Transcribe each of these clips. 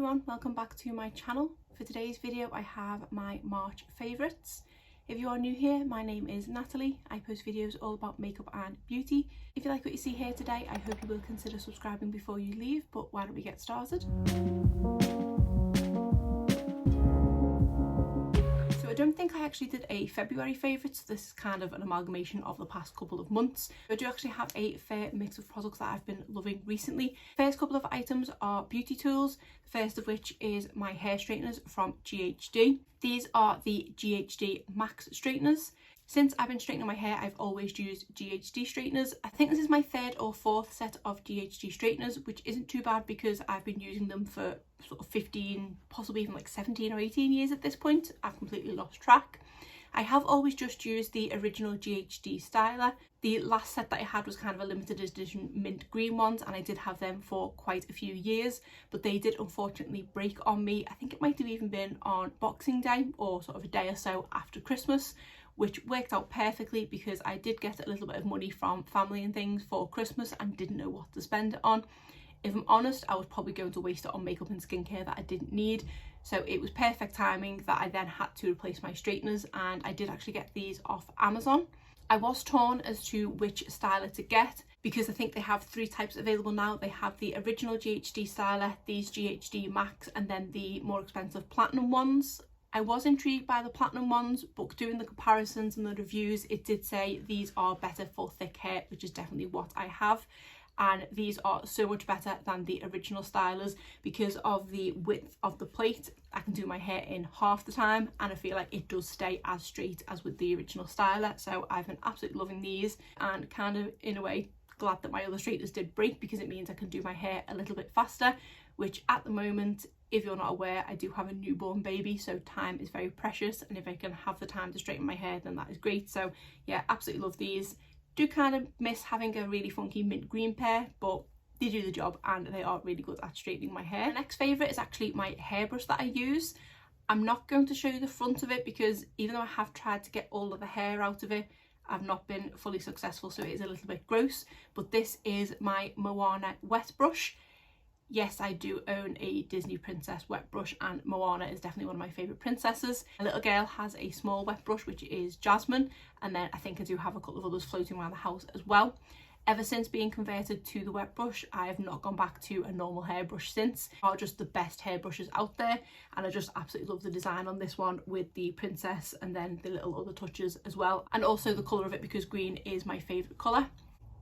everyone, welcome back to my channel. For today's video I have my March favourites. If you are new here, my name is Natalie. I post videos all about makeup and beauty. If you like what you see here today, I hope you will consider subscribing before you leave, but why don't we get started? I don't think I actually did a February favourites. This is kind of an amalgamation of the past couple of months. I do actually have a fair mix of products that I've been loving recently. First couple of items are beauty tools. The first of which is my hair straighteners from GHD. These are the GHD Max straighteners. Since I've been straightening my hair, I've always used GHD straighteners. I think this is my third or fourth set of GHD straighteners, which isn't too bad because I've been using them for sort of 15, possibly even like 17 or 18 years at this point. I've completely lost track. I have always just used the original GHD styler. The last set that I had was kind of a limited edition mint green ones, and I did have them for quite a few years, but they did unfortunately break on me. I think it might have even been on Boxing Day or sort of a day or so after Christmas, which worked out perfectly because I did get a little bit of money from family and things for Christmas and didn't know what to spend it on. If I'm honest, I was probably going to waste it on makeup and skincare that I didn't need. So it was perfect timing that I then had to replace my straighteners, and I did actually get these off Amazon. I was torn as to which styler to get because I think they have three types available now. They have the original GHD styler, these GHD Max, and then the more expensive platinum ones. I was intrigued by the platinum ones, but doing the comparisons and the reviews, it did say these are better for thick hair, which is definitely what I have. And these are so much better than the original stylers because of the width of the plate. I can do my hair in half the time and I feel like it does stay as straight as with the original styler. So I've been absolutely loving these, and kind of in a way glad that my other straighteners did break because it means I can do my hair a little bit faster, which at the moment, if you're not aware, I do have a newborn baby, so time is very precious, and if I can have the time to straighten my hair, then that is great. So yeah, absolutely love these. Do kind of miss having a really funky mint green pair, but they do the job and they are really good at straightening my hair. The next favourite is actually my hairbrush that I use. I'm not going to show you the front of it because even though I have tried to get all of the hair out of it, I've not been fully successful, so it is a little bit gross. But this is my Moana wet brush. Yes, I do own a Disney princess wet brush, and Moana is definitely one of my favourite princesses. My little girl has a small wet brush, which is Jasmine, and then I think I do have a couple of others floating around the house as well. Ever since being converted to the wet brush, I have not gone back to a normal hairbrush since. They are just the best hairbrushes out there, and I just absolutely love the design on this one with the princess and then the little other touches as well, and also the colour of it because green is my favourite colour.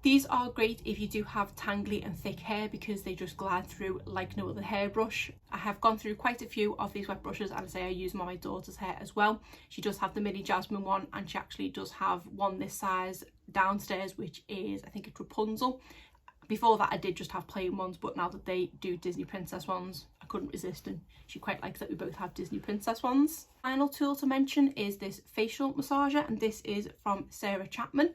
These are great if you do have tangly and thick hair because they just glide through like no other hairbrush. I have gone through quite a few of these wet brushes, and I say I use them on my daughter's hair as well. She does have the mini Jasmine one, and she actually does have one this size downstairs, which is, I think it's Rapunzel. Before that I did just have plain ones, but now that they do Disney princess ones, I couldn't resist, and she quite likes that we both have Disney princess ones. Final tool to mention is this facial massager, and this is from Sarah Chapman.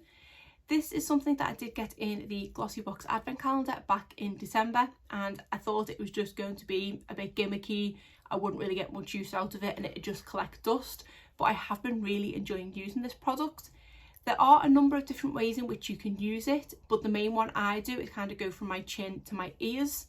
This is something that I did get in the Glossybox advent calendar back in December, and I thought it was just going to be a bit gimmicky. I wouldn't really get much use out of it and it'd just collect dust, but I have been really enjoying using this product. There are a number of different ways in which you can use it, but the main one I do is kind of go from my chin to my ears.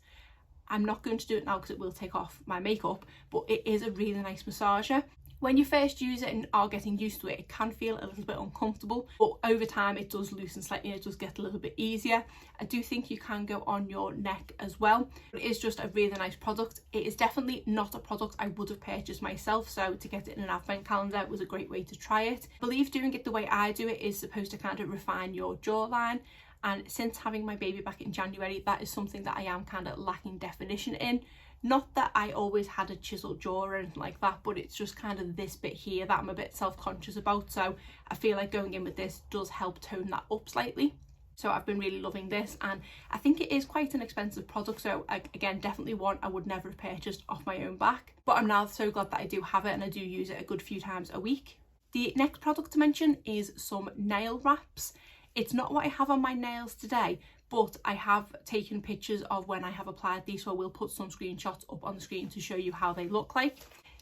I'm not going to do it now because it will take off my makeup, but it is a really nice massager. When you first use it and are getting used to it, it can feel a little bit uncomfortable, but over time it does loosen slightly and it does get a little bit easier. I do think you can go on your neck as well. It is just a really nice product. It is definitely not a product I would have purchased myself, so to get it in an advent calendar was a great way to try it. I believe doing it the way I do it is supposed to kind of refine your jawline, and since having my baby back in January, that is something that I am kind of lacking definition in. Not that I always had a chiseled jaw or anything like that, but it's just kind of this bit here that I'm a bit self-conscious about, so I feel like going in with this does help tone that up slightly. So I've been really loving this, and I think it is quite an expensive product, so again, definitely one I would never have purchased off my own back, but I'm now so glad that I do have it and I do use it a good few times a week. The next product to mention is some nail wraps. It's not what I have on my nails today, but I have taken pictures of when I have applied these, so I will put some screenshots up on the screen to show you how they look like.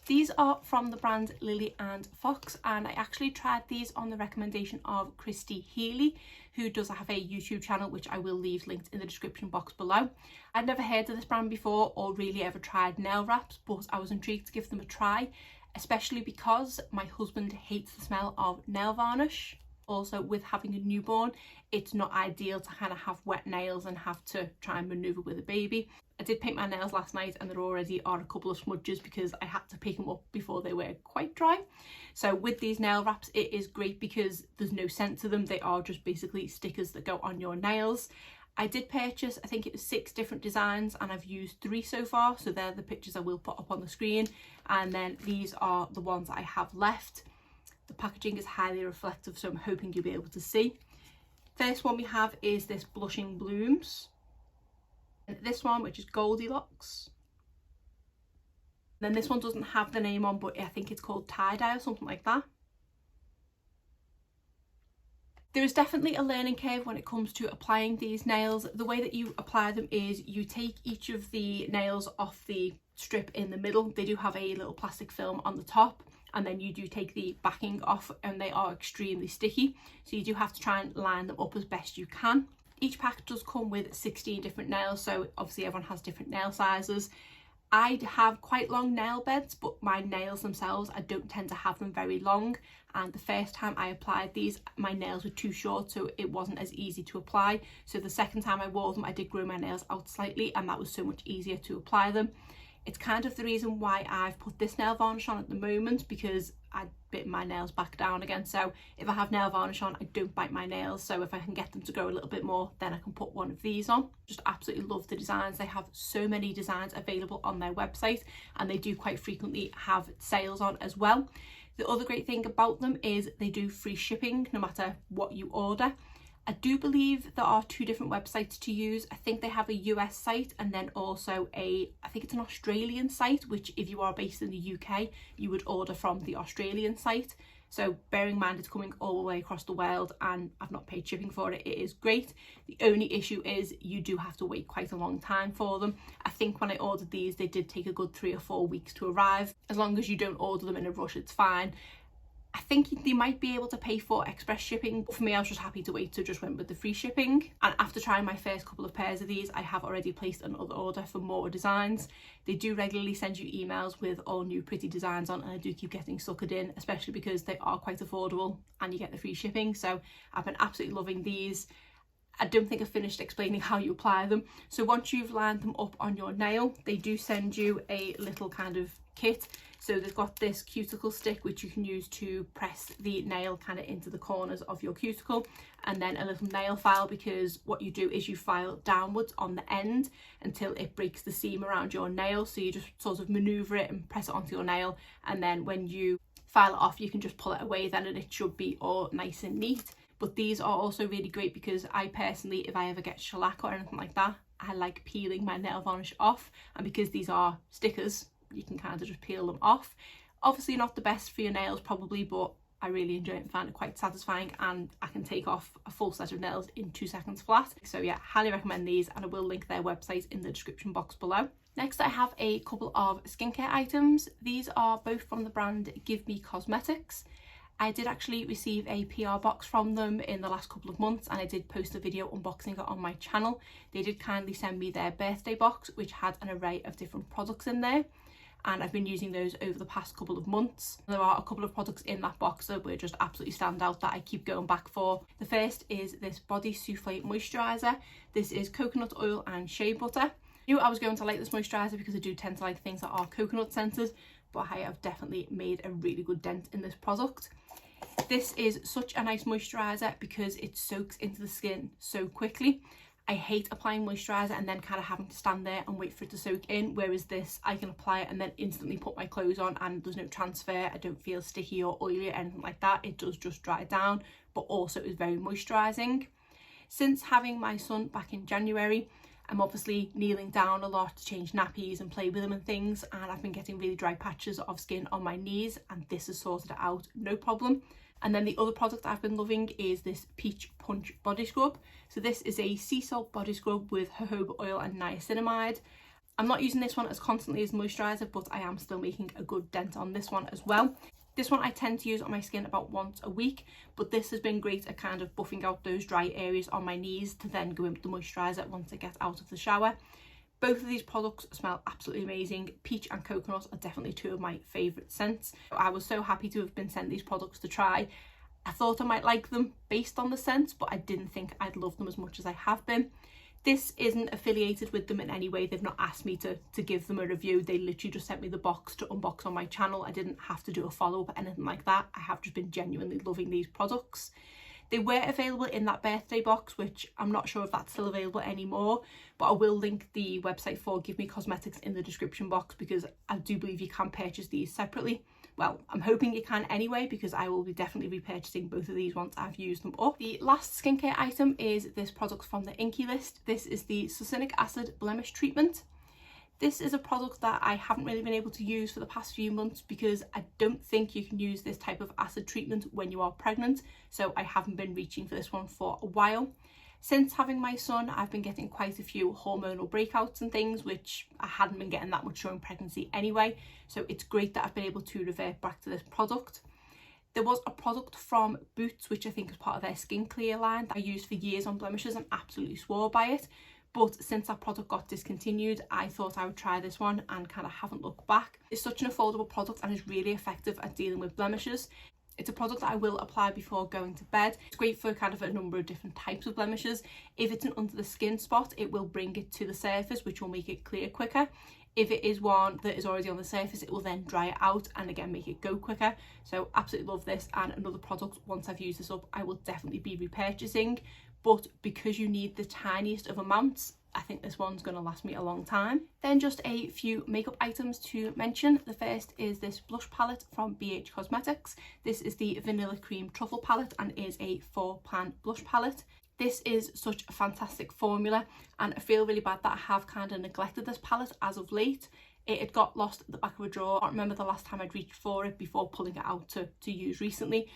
These are from the brand Lily and Fox, and I actually tried these on the recommendation of Christy Healy. who does have a YouTube channel, which I will leave linked in the description box below. I'd never heard of this brand before or really ever tried nail wraps, but I was intrigued to give them a try, especially because my husband hates the smell of nail varnish. Also, with having a newborn, it's not ideal to kind of have wet nails and have to try and maneuver with a baby. I did paint my nails last night and there already are a couple of smudges because I had to pick them up before they were quite dry. So with these nail wraps, it is great because there's no scent to them. They are just basically stickers that go on your nails. I did purchase, I think it was 6 different designs, and I've used 3 so far. So they're the pictures I will put up on the screen. And then these are the ones that I have left. The packaging is highly reflective, so I'm hoping you'll be able to see. First one we have is this Blushing Blooms. And this one, which is Goldilocks. Then this one doesn't have the name on, but I think it's called Tie-Dye or something like that. There is definitely a learning curve when it comes to applying these nails. The way that you apply them is you take each of the nails off the strip in the middle. They do have a little plastic film on the top, and then you do take the backing off, and they are extremely sticky. So you do have to try and line them up as best you can. Each pack does come with 16 different nails, so obviously everyone has different nail sizes. I have quite long nail beds, but my nails themselves, I don't tend to have them very long. And the first time I applied these, my nails were too short, so it wasn't as easy to apply. So the second time I wore them, I did grow my nails out slightly, and that was so much easier to apply them. It's kind of the reason why I've put this nail varnish on at the moment, because I bit my nails back down again. So if I have nail varnish on, I don't bite my nails. So if I can get them to grow a little bit more, then I can put one of these on. Just absolutely love the designs. They have so many designs available on their website, and they do quite frequently have sales on as well. The other great thing about them is they do free shipping no matter what you order. I do believe there are 2 different websites to use. I think they have a US site and then also I think it's an Australian site, which if you are based in the UK, you would order from the Australian site. So bearing in mind it's coming all the way across the world and I've not paid shipping for it, it is great. The only issue is you do have to wait quite a long time for them. I think when I ordered these, they did take a good 3 or 4 weeks to arrive. As long as you don't order them in a rush, it's fine. I think they might be able to pay for express shipping, but for me I was just happy to wait, so just went with the free shipping. And after trying my first couple of pairs of these, I have already placed another order for more designs. They do regularly send you emails with all new pretty designs on, and I do keep getting suckered in, especially because they are quite affordable and you get the free shipping. So I've been absolutely loving these. I don't think I've finished explaining how you apply them. So once you've lined them up on your nail, they do send you a little kind of kit. So they've got this cuticle stick which you can use to press the nail kind of into the corners of your cuticle, and then a little nail file, because what you do is you file downwards on the end until it breaks the seam around your nail. So you just sort of maneuver it and press it onto your nail, and then when you file it off you can just pull it away then, and it should be all nice and neat. But these are also really great because I personally, if I ever get shellac or anything like that, I like peeling my nail varnish off, and because these are stickers, you can kind of just peel them off. Obviously not the best for your nails probably, but I really enjoy it and find it quite satisfying, and I can take off a full set of nails in 2 seconds flat. So yeah, highly recommend these, and I will link their website in the description box below. Next I have a couple of skincare items. These are both from the brand Give Me Cosmetics. I did actually receive a PR box from them in the last couple of months, and I did post a video unboxing it on my channel. They did kindly send me their birthday box, which had an array of different products in there, and I've been using those over the past couple of months. There are a couple of products in that box that were just absolutely stand out that I keep going back for. The first is this Body Souffle Moisturiser. This is coconut oil and shea butter. I knew I was going to like this moisturiser because I do tend to like things that are coconut scented, but I have definitely made a really good dent in this product. This is such a nice moisturiser because it soaks into the skin so quickly. I hate applying moisturiser and then kind of having to stand there and wait for it to soak in, whereas this I can apply it and then instantly put my clothes on and there's no transfer. I don't feel sticky or oily or anything like that. It does just dry down, but also is very moisturising. Since having my son back in January, I'm obviously kneeling down a lot to change nappies and play with them and things, and I've been getting really dry patches of skin on my knees, and this has sorted it out no problem. And then the other product I've been loving is this Peach Punch body scrub. So this is a sea salt body scrub with jojoba oil and niacinamide. I'm not using this one as constantly as moisturiser, but I am still making a good dent on this one as well. This one I tend to use on my skin about once a week, but this has been great at kind of buffing out those dry areas on my knees to then go in with the moisturiser once I get out of the shower. Both of these products smell absolutely amazing. Peach and coconut are definitely two of my favourite scents. I was so happy to have been sent these products to try. I thought I might like them based on the scent, but I didn't think I'd love them as much as I have been. This isn't affiliated with them in any way. They've not asked me to give them a review. They literally just sent me the box to unbox on my channel. I didn't have to do a follow-up or anything like that. I have just been genuinely loving these products. They were available in that birthday box, which I'm not sure if that's still available anymore, but I will link the website for Give Me Cosmetics in the description box because I do believe you can purchase these separately. Well, I'm hoping you can anyway because I will be definitely repurchasing both of these once I've used them up. The last skincare item is this product from the Inky list. This is the Succinic Acid Blemish Treatment. This is a product that I haven't really been able to use for the past few months because I don't think you can use this type of acid treatment when you are pregnant, so I haven't been reaching for this one for a while. Since having my son, I've been getting quite a few hormonal breakouts and things, which I hadn't been getting that much during pregnancy anyway. So it's great that I've been able to revert back to this product. There was a product from Boots, which I think is part of their Skin Clear line that I used for years on blemishes and absolutely swore by it. But since that product got discontinued, I thought I would try this one and kind of haven't looked back. It's such an affordable product and is really effective at dealing with blemishes. It's a product that I will apply before going to bed. It's great for kind of a number of different types of blemishes. If it's an under the skin spot, it will bring it to the surface, which will make it clear quicker. If it is one that is already on the surface, it will then dry it out and again make it go quicker. So absolutely love this, and another product, once I've used this up, I will definitely be repurchasing. But because you need the tiniest of amounts, I think this one's going to last me a long time. Then just a few makeup items to mention. The first is this blush palette from BH Cosmetics. This is the Vanilla Cream Truffle palette and is a 4-pan blush palette. This is such a fantastic formula and I feel really bad that I have kind of neglected this palette as of late. It had got lost at the back of a drawer. I can't remember the last time I'd reached for it before pulling it out to use recently.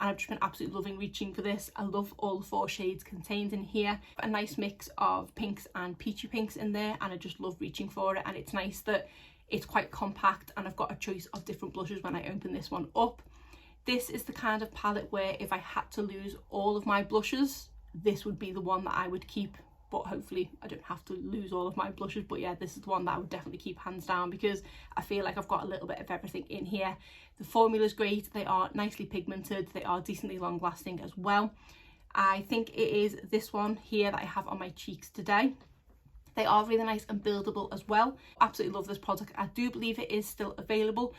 And I've just been absolutely loving reaching for this. I love all the 4 shades contained in here. A nice mix of pinks and peachy pinks in there, and I just love reaching for it. And it's nice that it's quite compact and I've got a choice of different blushes when I open this one up. This is the kind of palette where if I had to lose all of my blushes, this would be the one that I would keep. But hopefully I don't have to lose all of my blushes. But yeah, this is the one that I would definitely keep hands down because I feel like I've got a little bit of everything in here. The formula is great. They are nicely pigmented. They are decently long lasting as well. I think it is this one here that I have on my cheeks today. They are really nice and buildable as well. Absolutely love this product. I do believe it is still available,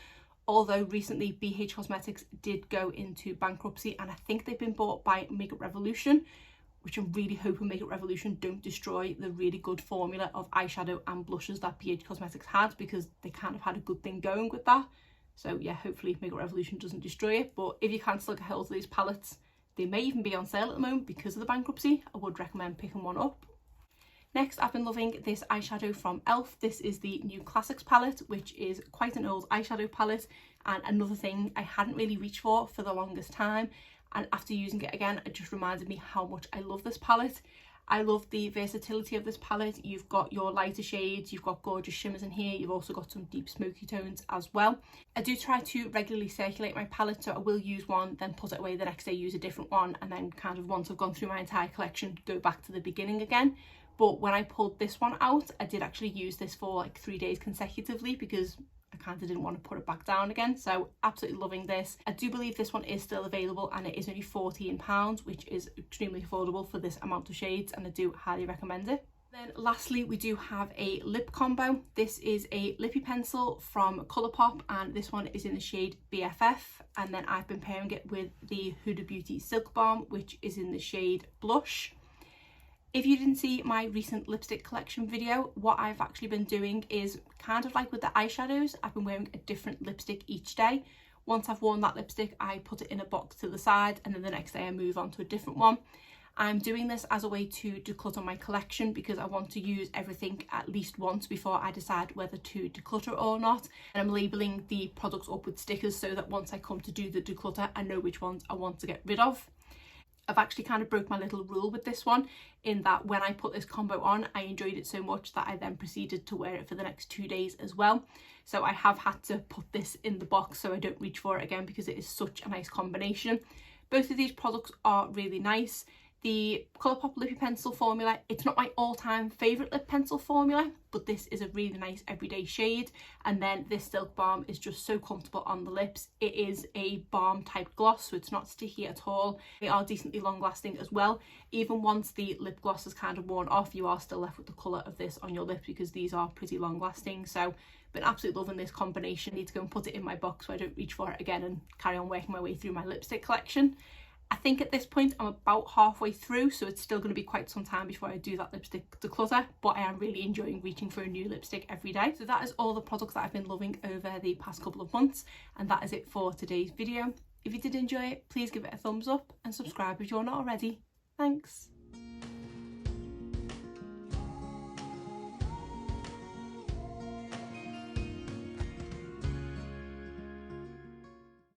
although recently BH Cosmetics did go into bankruptcy and I think they've been bought by Makeup Revolution, which I'm really hoping Makeup Revolution don't destroy the really good formula of eyeshadow and blushes that BH Cosmetics had, because they kind of had a good thing going with that. So yeah, hopefully Makeup Revolution doesn't destroy it. But if you can still get hold of these palettes, they may even be on sale at the moment because of the bankruptcy. I would recommend picking one up. Next, I've been loving this eyeshadow from e.l.f. This is the New Classics palette, which is quite an old eyeshadow palette and another thing I hadn't really reached for the longest time. And after using it again, it just reminded me how much I love this palette. I love the versatility of this palette. You've got your lighter shades, you've got gorgeous shimmers in here, you've also got some deep smoky tones as well. I do try to regularly circulate my palette, so I will use one, then put it away the next day, use a different one, and then kind of once I've gone through my entire collection, go back to the beginning again. But when I pulled this one out, I did actually use this for like 3 days consecutively because I kind of didn't want to put it back down again. So absolutely loving this. I do believe this one is still available and it is only £14, which is extremely affordable for this amount of shades, and I do highly recommend it. Then lastly, we do have a lip combo. This is a lippy pencil from Colourpop and this one is in the shade BFF, and then I've been pairing it with the Huda Beauty Silk Balm, which is in the shade Blush. If you didn't see my recent lipstick collection video, what I've actually been doing is kind of like with the eyeshadows, I've been wearing a different lipstick each day. Once I've worn that lipstick, I put it in a box to the side, and then the next day I move on to a different one. I'm doing this as a way to declutter my collection because I want to use everything at least once before I decide whether to declutter or not. And I'm labelling the products up with stickers so that once I come to do the declutter, I know which ones I want to get rid of. I've actually kind of broke my little rule with this one, in that when I put this combo on, I enjoyed it so much that I then proceeded to wear it for the next 2 days as well. So I have had to put this in the box so I don't reach for it again, because it is such a nice combination. Both of these products are really nice. The Colourpop Lippy Pencil formula, it's not my all-time favourite lip pencil formula, but this is a really nice everyday shade. And then this Silk Balm is just so comfortable on the lips. It is a balm type gloss, so it's not sticky at all. They are decently long lasting as well. Even once the lip gloss is kind of worn off, you are still left with the colour of this on your lips, because these are pretty long lasting. So been absolutely loving this combination. I need to go and put it in my box so I don't reach for it again and carry on working my way through my lipstick collection. I think at this point I'm about halfway through, so it's still going to be quite some time before I do that lipstick declutter, but I am really enjoying reaching for a new lipstick every day. So that is all the products that I've been loving over the past couple of months, and that is it for today's video. If you did enjoy it, please give it a thumbs up and subscribe if you're not already. Thanks.